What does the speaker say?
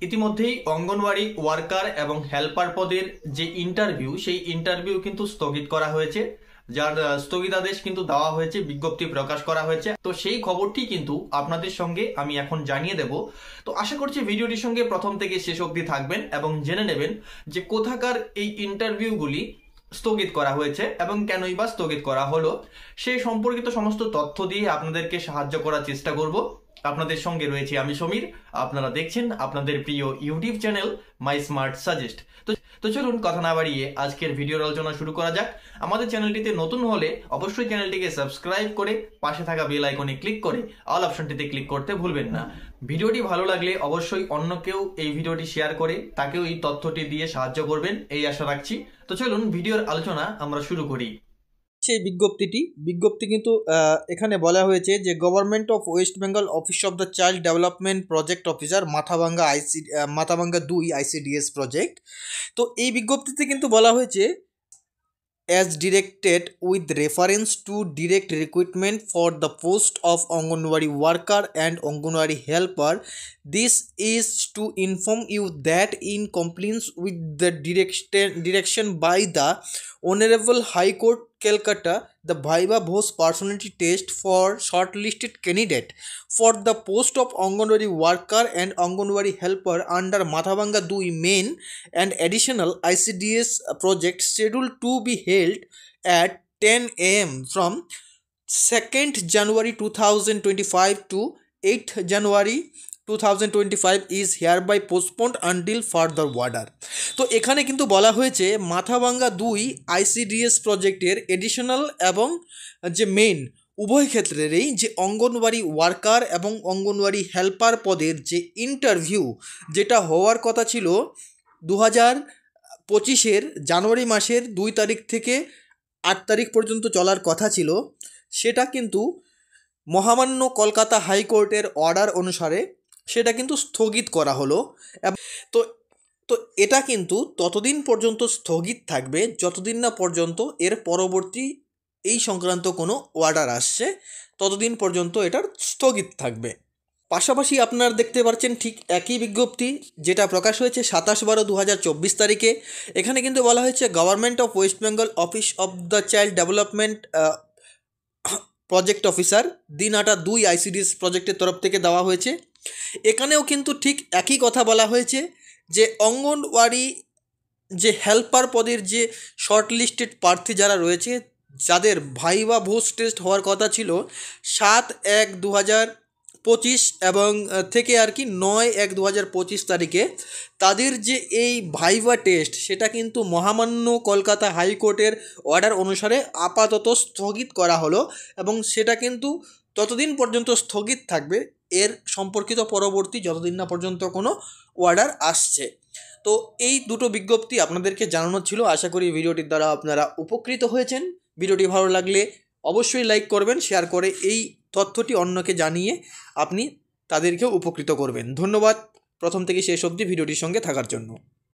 ইতিমধ্যেই অঙ্গনওয়াড়ি ওয়ার্কার এবং হেল্পার পদের যে ইন্টারভিউ সেই ইন্টারভিউ কিন্তু স্থগিত করা হয়েছে, যার স্থগিতাদেশ কিন্তু দেওয়া হয়েছে, বিজ্ঞপ্তি প্রকাশ করা হয়েছে। তো সেই খবরটি কিন্তু আপনাদের সঙ্গে আমি এখন জানিয়ে দেব। তো আশা করছি ভিডিওটির সঙ্গে প্রথম থেকে শেষ অবধি থাকবেন এবং জেনে নেবেন যে কোথাকার এই ইন্টারভিউগুলি স্থগিত করা হয়েছে এবং কেনই বা স্থগিত করা হলো, সেই সম্পর্কিত সমস্ত তথ্য দিয়ে আপনাদেরকে সাহায্য করার চেষ্টা করব। আপনাদের সঙ্গে রয়েছে আমি সমীর, আপনারা দেখছেন আপনাদের প্রিয় YouTube channel my smart suggest. তো চলুন কথা না বাড়িয়ে আজকের ভিডিওর আলোচনা শুরু করা যাক। আমাদের চ্যানেলটিতে নতুন হলে অবশ্যই চ্যানেলটিকে সাবস্ক্রাইব করে পাশে থাকা বেল আইকনে ক্লিক করে অল অপশনটিতে ক্লিক করতে ভুলবেন না। ভিডিওটি ভালো লাগলে অবশ্যই অন্য কেউ এই ভিডিওটি শেয়ার করে তাকেও এই তথ্যটি দিয়ে সাহায্য করবেন, এই আশা রাখছি। তো চলুন ভিডিওর আলোচনা আমরা শুরু করি। সেই বিজ্ঞপ্তি কিন্তু এখানে বলা হয়েছে যে government of West Bengal office of the child development project officer Mathabhanga 2 ICDS project. তো এই বিজ্ঞপ্তিতে কিন্তু বলা হয়েছে as directed with reference to direct recruitment for the post of Anganwadi worker and Anganwadi helper. This is to inform you that in compliance with the direction by the Honorable High Court Calcutta, the Viva Bose personality test for shortlisted candidate for the post of Anganwadi worker and Anganwadi helper under Mathavanga 2 main and additional ICDS project scheduled to be held at 10 AM from 2nd January 2025 to 8th January 2025 is hereby postponed until further order. তো এখানে কিন্তু বলা হয়েছে Mathabhanga 2 ICDS প্রজেক্টের additional এবং যে main উভয় ক্ষেত্রেরই যে অঙ্গনওয়াড়ি ওয়ার্কার এবং অঙ্গনওয়াড়ি হেল্পার পদের যে ইন্টারভিউ যেটা হওয়ার কথা ছিল 2025 জানুয়ারি মাসের 2 তারিখ থেকে 8 তারিখ পর্যন্ত চলার কথা ছিল, সেটা কিন্তু মহামান্য কলকাতা হাইকোর্টের অর্ডার অনুসারে সেটা কিন্তু স্থগিত করা হলো। তো তো এটা কিন্তু ততদিন পর্যন্ত স্থগিত থাকবে যতদিন না পর্যন্ত এর পরবর্তী এই সংক্রান্ত কোনো অর্ডার আসছে, ততদিন পর্যন্ত এটার স্থগিত থাকবে। পাশাপাশি আপনারা দেখতে পাচ্ছেন ঠিক একই বিজ্ঞপ্তি যেটা প্রকাশ হয়েছে 27/12/2024 তারিখে। এখানে কিন্তু বলা হয়েছে government of West Bengal office of the child development project officer Dinhata 2 ICDS প্রজেক্টের তরফ থেকে দেওয়া হয়েছে। এখানেও কিন্তু ঠিক একই কথা বলা হয়েছে যে অঙ্গনওয়াড়ি যে হেল্পার পদের যে শর্টলিস্টেড প্রার্থী যারা রয়েছে, যাদের ভাইভা ভোস টেস্ট হওয়ার কথা ছিল 7/1/2025 এবং থেকে আর কি 9/1/2025 তারিখে, তাদের যে এই ভাইভা টেস্ট সেটা কিন্তু মহামান্য কলকাতা হাইকোর্টের অর্ডার অনুসারে আপাতত স্থগিত করা হলো এবং সেটা কিন্তু ততদিন পর্যন্ত স্থগিত থাকবে এর সম্পর্কিত পরবর্তী যতদিন না পর্যন্ত কোনো অর্ডার আসছে। তো এই দুটো বিজ্ঞপ্তি আপনাদেরকে জানানো ছিল। আশা করি ভিডিওটির দ্বারা আপনারা উপকৃত হয়েছেন। ভিডিওটি ভালো লাগলে অবশ্যই লাইক করবেন, শেয়ার করে এই তথ্যটি অন্যকে জানিয়ে আপনি তাদেরকেও উপকৃত করবেন। ধন্যবাদ প্রথম থেকে শেষ অবধি ভিডিওটির সঙ্গে থাকার জন্য।